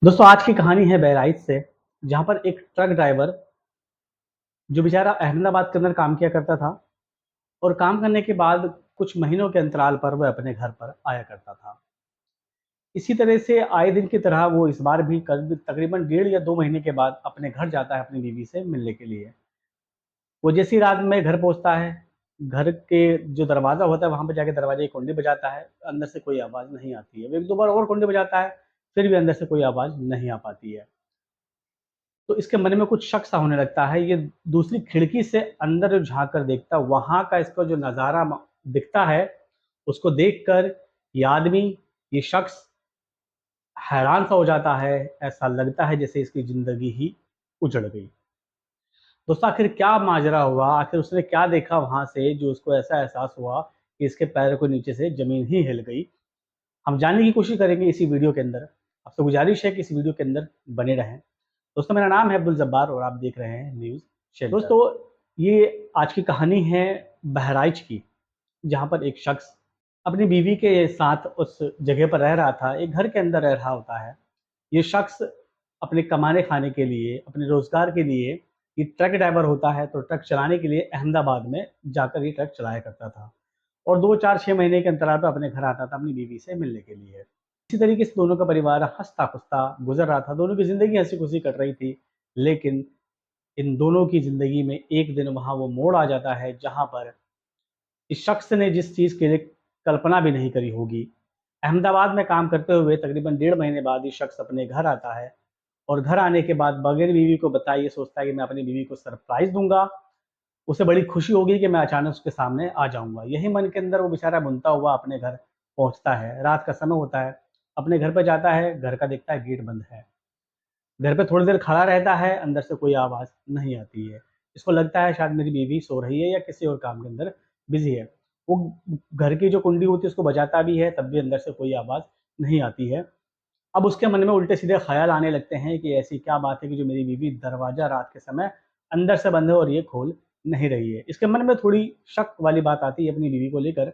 दोस्तों आज की कहानी है बहराइच से। जहाँ पर एक ट्रक ड्राइवर जो बेचारा अहमदाबाद के अंदर काम किया करता था और काम करने के बाद कुछ महीनों के अंतराल पर वह अपने घर पर आया करता था। इसी तरह से आए दिन की तरह वो इस बार भी तकरीबन 1.5 या 2 महीने के बाद अपने घर जाता है अपनी बीवी से मिलने के लिए। वो जैसी रात में घर पहुँचता है, घर के जो दरवाज़ा होता है वहाँ पे जाके दरवाजे की कुंडी बजाता है, अंदर से कोई आवाज़ नहीं आती है। वो 1-2 बार और कुंडी बजाता है, फिर भी अंदर से कोई आवाज़ नहीं आ पाती है। तो इसके मन में कुछ शक सा होने लगता है। ये दूसरी खिड़की से अंदर जो झाँक कर देखता है, वहाँ का इसको जो नज़ारा दिखता है, उसको देखकर ये आदमी, ये शख्स हैरान सा हो जाता है। ऐसा लगता है जैसे इसकी ज़िंदगी ही उजड़ गई। दोस्तों आखिर क्या माजरा हुआ? आखिर उसने क्या देखा वहाँ से जो उसको ऐसा एहसास हुआ कि इसके पैरों के नीचे से ज़मीन ही हिल गई? हम जानने की कोशिश करेंगे इसी वीडियो के अंदर। आपसे गुजारिश है कि इस वीडियो के अंदर बने रहें। दोस्तों मेरा नाम है अब्दुल जब्बार और आप देख रहे हैं न्यूज़ शेल्टर। दोस्तों ये आज की कहानी है बहराइच की, जहाँ पर एक शख्स अपनी बीवी के साथ उस जगह पर रह रहा था, एक घर के अंदर रह रहा होता है। ये शख्स अपने कमाने खाने के लिए, अपने रोज़गार के लिए ये ट्रक ड्राइवर होता है, तो ट्रक चलाने के लिए अहमदाबाद में जाकर ये ट्रक चलाया करता था और 2, 4, 6 महीने के अंतराल पे अपने घर आता था अपनी बीवी से मिलने के लिए। इसी तरीके से दोनों का परिवार हँसता-खुशता गुज़र रहा था, दोनों की ज़िंदगी हँसी-खुशी कट रही थी। लेकिन इन दोनों की ज़िंदगी में एक दिन वहाँ वो मोड़ आ जाता है, जहाँ पर इस शख्स ने जिस चीज़ के लिए कल्पना भी नहीं करी होगी। अहमदाबाद में काम करते हुए तकरीबन 1.5 महीने बाद ये शख्स अपने घर आता है और घर आने के बाद बगैर बीवी को बताए ये सोचता है कि मैं अपनी बीवी को सरप्राइज़ दूँगा। उसे बड़ी खुशी होगी कि मैं अचानक उसके सामने आ जाऊँगा। यही मन के अंदर वो बेचारा बुनता हुआ अपने घर पहुँचता है। रात का समय होता है, अपने घर पे जाता है, घर का देखता है गेट बंद है। घर पे थोड़ी देर खड़ा रहता है, अंदर से कोई आवाज़ नहीं आती है। इसको लगता है शायद मेरी बीवी सो रही है या किसी और काम के अंदर बिज़ी है। वो घर की जो कुंडी होती है उसको बजाता भी है, तब भी अंदर से कोई आवाज़ नहीं आती है। अब उसके मन में उल्टे-सीधे ख़्याल आने लगते हैं कि ऐसी क्या बात है कि जो मेरी बीवी दरवाज़ा रात के समय अंदर से बंद है और ये खोल नहीं रही है। इसके मन में थोड़ी शक वाली बात आती है अपनी बीवी को लेकर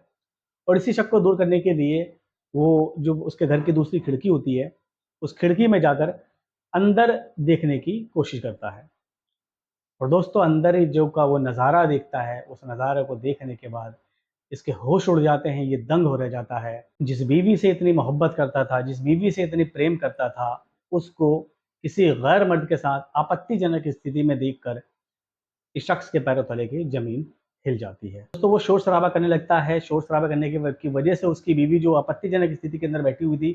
और इसी शक को दूर करने के लिए वो जो उसके घर की दूसरी खिड़की होती है, उस खिड़की में जाकर अंदर देखने की कोशिश करता है। और दोस्तों अंदर ही जो का वो नज़ारा देखता है, उस नज़ारे को देखने के बाद इसके होश उड़ जाते हैं, ये दंग हो रह जाता है। जिस बीवी से इतनी मोहब्बत करता था, जिस बीवी से इतनी प्रेम करता था, उसको किसी गैर मर्द के साथ आपत्तिजनक स्थिति में देखकर इस शख्स के पैरों तले की ज़मीन हिल जाती है। तो वो शोर-शराबा करने लगता है, शोर-शराबा करने की वजह से उसकी बीवी जो आपत्तिजनक स्थिति के अंदर बैठी हुई थी,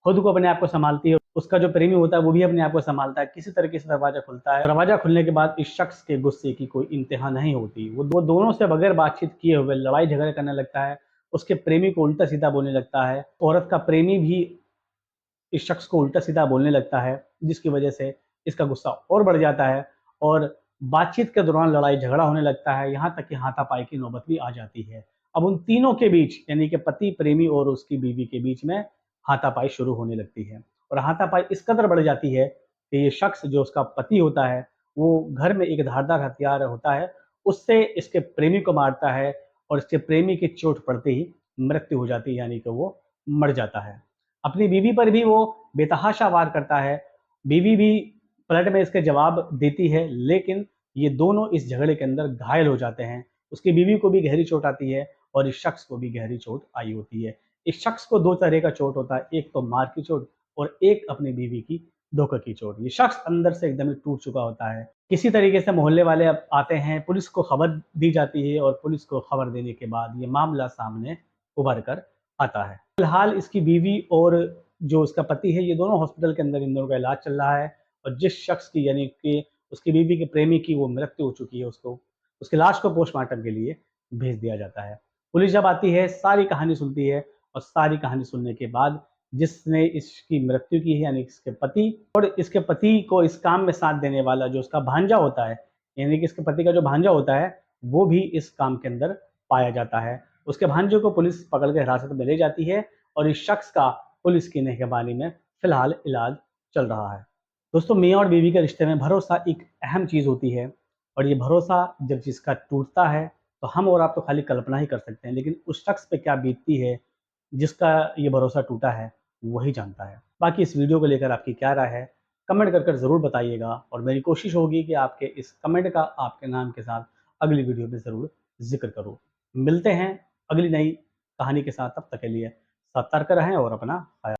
खुद को अपने आप को सँभालती है। उसका जो प्रेमी होता है वो भी अपने आप को सँभालता है। किसी तरीके से दरवाज़ा खुलता है। दरवाज़ा खुलने के बाद इस शख्स के गुस्से की कोई इंतहा नहीं होती। वो दोनों से बगैर बातचीत किए हुए लड़ाई-झगड़े करने लगता है। उसके प्रेमी को उल्टा-सीधा बोलने लगता है। औरत का प्रेमी भी इस शख्स को उल्टा-सीधा बोलने लगता है, जिसकी वजह से इसका गुस्सा और बढ़ जाता है और बातचीत के दौरान लड़ाई-झगड़ा होने लगता है, यहाँ तक कि हाथापाई की नौबत भी आ जाती है। अब उन तीनों के बीच यानी कि पति, प्रेमी और उसकी बीवी के बीच में हाथापाई शुरू होने लगती है और हाथापाई इस कदर बढ़ जाती है कि ये शख्स जो उसका पति होता है, वो घर में एक धारदार हथियार होता है, उससे इसके प्रेमी को मारता है और इसके प्रेमी की चोट पड़ते ही मृत्यु हो जाती है यानी कि वो मर जाता है। अपनी बीवी पर भी वो बेतहाशा वार करता है। बीवी भी पलट में इसके जवाब देती है, लेकिन ये दोनों इस झगड़े के अंदर घायल हो जाते हैं। उसकी बीवी को भी गहरी चोट आती है और इस शख्स को भी गहरी चोट आई होती है। इस शख्स को 2 तरह का चोट होता है, एक तो मार की चोट और एक अपनी बीवी की धोखे की चोट। ये शख्स अंदर से एकदम ही टूट चुका होता है। किसी तरीके से मोहल्ले वाले अब आते हैं, पुलिस को खबर दी जाती है और पुलिस को खबर देने के बाद ये मामला सामने उभर कर आता है। फिलहाल इसकी बीवी और जो उसका पति है, ये दोनों हॉस्पिटल के अंदर इन दोनों का इलाज चल रहा है और जिस शख्स की यानी कि उसकी बीवी के प्रेमी की वो मृत्यु हो चुकी है, उसको उसकी लाश को पोस्टमार्टम के लिए भेज दिया जाता है। पुलिस जब आती है, सारी कहानी सुनती है और सारी कहानी सुनने के बाद जिसने इसकी मृत्यु की है यानी इसके पति और इसके पति को इस काम में साथ देने वाला जो उसका भांजा होता है, यानी कि इसके पति का जो भांजा होता है, वो भी इस काम के अंदर पाया जाता है। उसके भांजे को पुलिस पकड़ के हिरासत में ले जाती है और इस शख्स का पुलिस की निगरानी में फिलहाल इलाज चल रहा है। दोस्तों मियाँ और बीवी के रिश्ते में भरोसा एक अहम चीज़ होती है और ये भरोसा जब जिसका टूटता है तो हम और आप तो खाली कल्पना ही कर सकते हैं, लेकिन उस शख्स पे क्या बीतती है जिसका ये भरोसा टूटा है, वही जानता है। बाकी इस वीडियो को लेकर आपकी क्या राय है, कमेंट कर ज़रूर बताइएगा और मेरी कोशिश होगी कि आपके इस कमेंट का आपके नाम के साथ अगली वीडियो में ज़रूर ज़िक्र करूँ। मिलते हैं अगली नई कहानी के साथ, तब तक के लिए सतर्क रहें और अपना ख़याल